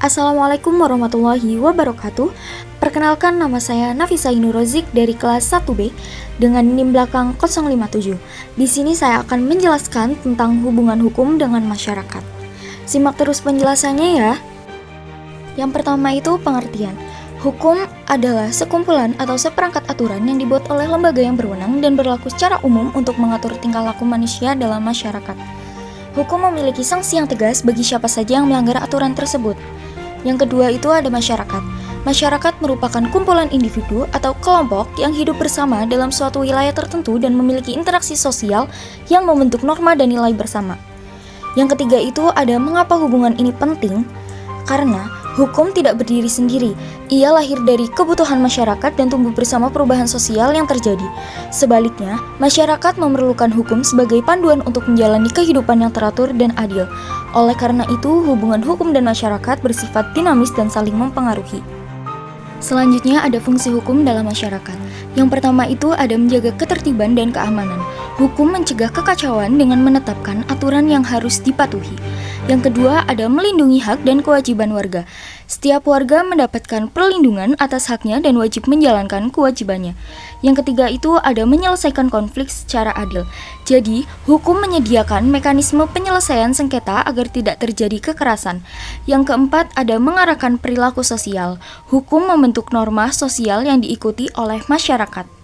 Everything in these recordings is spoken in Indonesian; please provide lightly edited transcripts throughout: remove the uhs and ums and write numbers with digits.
Assalamualaikum warahmatullahi wabarakatuh. Perkenalkan, nama saya Nafisa Inurozik dari kelas 1B dengan NIM belakang 057. Di sini saya akan menjelaskan tentang hubungan hukum dengan masyarakat. Simak terus penjelasannya ya. Yang pertama itu pengertian. Hukum adalah sekumpulan atau seperangkat aturan yang dibuat oleh lembaga yang berwenang dan berlaku secara umum untuk mengatur tingkah laku manusia dalam masyarakat. Hukum memiliki sanksi yang tegas bagi siapa saja yang melanggar aturan tersebut. Yang kedua itu ada masyarakat. Masyarakat merupakan kumpulan individu atau kelompok yang hidup bersama dalam suatu wilayah tertentu dan memiliki interaksi sosial yang membentuk norma dan nilai bersama. Yang ketiga itu ada mengapa hubungan ini penting? Karena hukum tidak berdiri sendiri. Ia lahir dari kebutuhan masyarakat dan tumbuh bersama perubahan sosial yang terjadi. Sebaliknya, masyarakat memerlukan hukum sebagai panduan untuk menjalani kehidupan yang teratur dan adil. Oleh karena itu, hubungan hukum dan masyarakat bersifat dinamis dan saling mempengaruhi. Selanjutnya ada fungsi hukum dalam masyarakat. Yang pertama itu ada menjaga ketertiban dan keamanan. Hukum mencegah kekacauan dengan menetapkan aturan yang harus dipatuhi. Yang kedua ada melindungi hak dan kewajiban warga. Setiap warga mendapatkan perlindungan atas haknya dan wajib menjalankan kewajibannya. Yang ketiga itu ada menyelesaikan konflik secara adil. Jadi, hukum menyediakan mekanisme penyelesaian sengketa agar tidak terjadi kekerasan. Yang keempat ada mengarahkan perilaku sosial. Hukum membentuk norma sosial yang diikuti oleh masyarakat.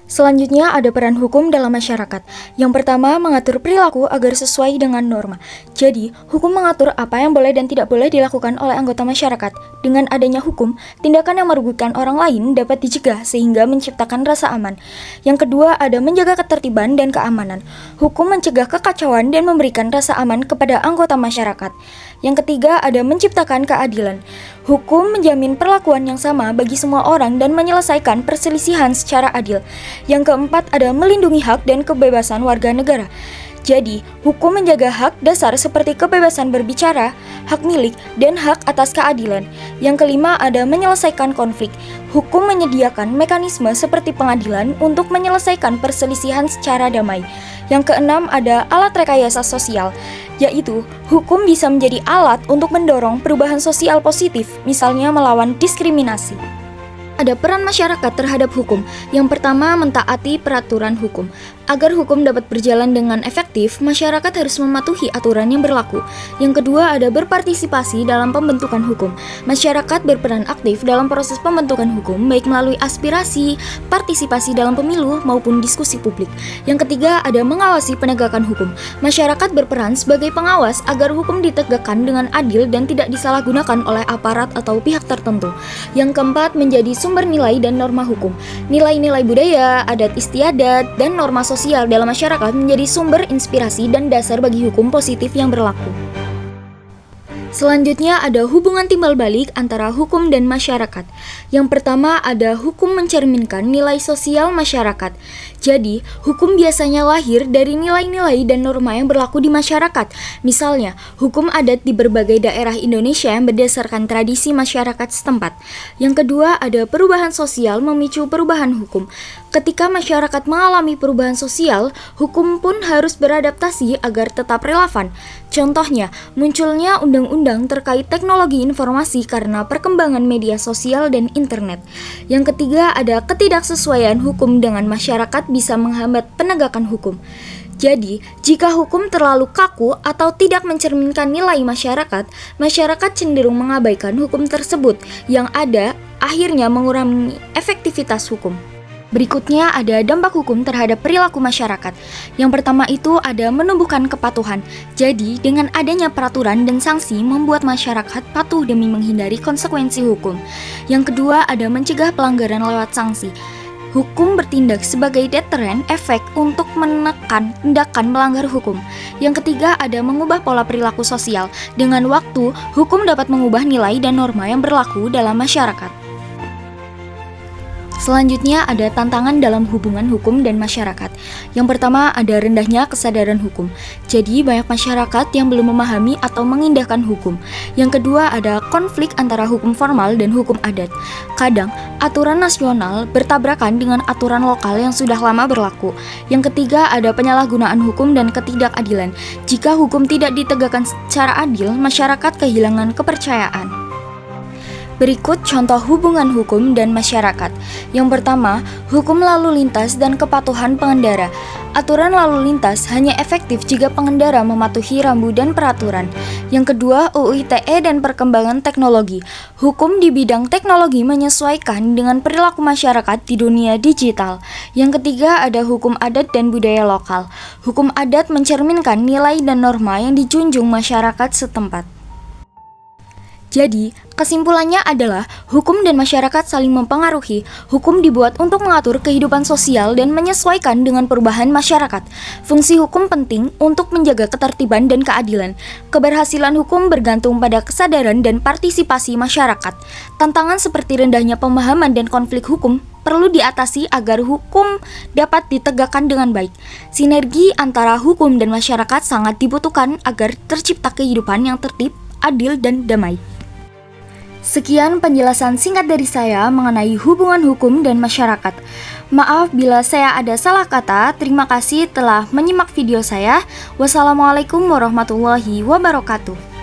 Selanjutnya ada peran hukum dalam masyarakat. Yang pertama, mengatur perilaku agar sesuai dengan norma. Jadi, hukum mengatur apa yang boleh dan tidak boleh dilakukan oleh anggota masyarakat. Dengan adanya hukum, tindakan yang merugikan orang lain dapat dicegah sehingga menciptakan rasa aman. Yang kedua, ada menjaga ketertiban dan keamanan. Hukum mencegah kekacauan dan memberikan rasa aman kepada anggota masyarakat. Yang ketiga, ada menciptakan keadilan. Hukum menjamin perlakuan yang sama bagi semua orang dan menyelesaikan perselisihan secara adil. Yang keempat, ada melindungi hak dan kebebasan warga negara. Jadi, hukum menjaga hak dasar seperti kebebasan berbicara, hak milik, dan hak atas keadilan. Yang kelima, ada menyelesaikan konflik. Hukum menyediakan mekanisme seperti pengadilan untuk menyelesaikan perselisihan secara damai. Yang keenam, ada alat rekayasa sosial, yaitu hukum bisa menjadi alat untuk mendorong perubahan sosial positif, misalnya melawan diskriminasi. Ada peran masyarakat terhadap hukum. Yang pertama, mentaati peraturan hukum. Agar hukum dapat berjalan dengan efektif, masyarakat harus mematuhi aturan yang berlaku. Yang kedua, ada berpartisipasi dalam pembentukan hukum. Masyarakat berperan aktif dalam proses pembentukan hukum, baik melalui aspirasi, partisipasi dalam pemilu, maupun diskusi publik. Yang ketiga, ada mengawasi penegakan hukum. Masyarakat berperan sebagai pengawas agar hukum ditegakkan dengan adil dan tidak disalahgunakan oleh aparat atau pihak tertentu. Yang keempat, menjadi sumber nilai dan norma hukum. Nilai-nilai budaya, adat istiadat, dan norma sosial dalam masyarakat menjadi sumber inspirasi dan dasar bagi hukum positif yang berlaku. Selanjutnya ada hubungan timbal balik antara hukum dan masyarakat. Yang pertama ada hukum mencerminkan nilai sosial masyarakat. Jadi, hukum biasanya lahir dari nilai-nilai dan norma yang berlaku di masyarakat. Misalnya, hukum adat di berbagai daerah Indonesia yang berdasarkan tradisi masyarakat setempat. Yang kedua, ada perubahan sosial memicu perubahan hukum. Ketika masyarakat mengalami perubahan sosial, hukum pun harus beradaptasi agar tetap relevan. Contohnya, munculnya undang-undang terkait teknologi informasi karena perkembangan media sosial dan internet. Yang ketiga, ada ketidaksesuaian hukum dengan masyarakat bisa menghambat penegakan hukum. Jadi, jika hukum terlalu kaku atau tidak mencerminkan nilai masyarakat, masyarakat cenderung mengabaikan hukum tersebut yang ada akhirnya mengurangi efektivitas hukum. Berikutnya ada dampak hukum terhadap perilaku masyarakat. Yang pertama itu ada menumbuhkan kepatuhan. Jadi, dengan adanya peraturan dan sanksi membuat masyarakat patuh demi menghindari konsekuensi hukum. Yang kedua ada mencegah pelanggaran lewat sanksi. Hukum bertindak sebagai deteren efek untuk menekan tindakan melanggar hukum. Yang ketiga ada mengubah pola perilaku sosial. Dengan waktu, hukum dapat mengubah nilai dan norma yang berlaku dalam masyarakat. Selanjutnya ada tantangan dalam hubungan hukum dan masyarakat. Yang pertama ada rendahnya kesadaran hukum. Jadi banyak masyarakat yang belum memahami atau mengindahkan hukum. Yang kedua ada konflik antara hukum formal dan hukum adat. Kadang aturan nasional bertabrakan dengan aturan lokal yang sudah lama berlaku. Yang ketiga ada penyalahgunaan hukum dan ketidakadilan. Jika hukum tidak ditegakkan secara adil, masyarakat kehilangan kepercayaan. Berikut contoh hubungan hukum dan masyarakat. Yang pertama, hukum lalu lintas dan kepatuhan pengendara. Aturan lalu lintas hanya efektif jika pengendara mematuhi rambu dan peraturan. Yang kedua, UU ITE dan perkembangan teknologi. Hukum di bidang teknologi menyesuaikan dengan perilaku masyarakat di dunia digital. Yang ketiga, ada hukum adat dan budaya lokal. Hukum adat mencerminkan nilai dan norma yang dijunjung masyarakat setempat. Jadi, kesimpulannya adalah hukum dan masyarakat saling mempengaruhi. Hukum dibuat untuk mengatur kehidupan sosial dan menyesuaikan dengan perubahan masyarakat. Fungsi hukum penting untuk menjaga ketertiban dan keadilan. Keberhasilan hukum bergantung pada kesadaran dan partisipasi masyarakat. Tantangan seperti rendahnya pemahaman dan konflik hukum perlu diatasi agar hukum dapat ditegakkan dengan baik. Sinergi antara hukum dan masyarakat sangat dibutuhkan agar tercipta kehidupan yang tertib, adil, dan damai. Sekian penjelasan singkat dari saya mengenai hubungan hukum dan masyarakat. Maaf bila saya ada salah kata. Terima kasih telah menyimak video saya. Wassalamualaikum warahmatullahi wabarakatuh.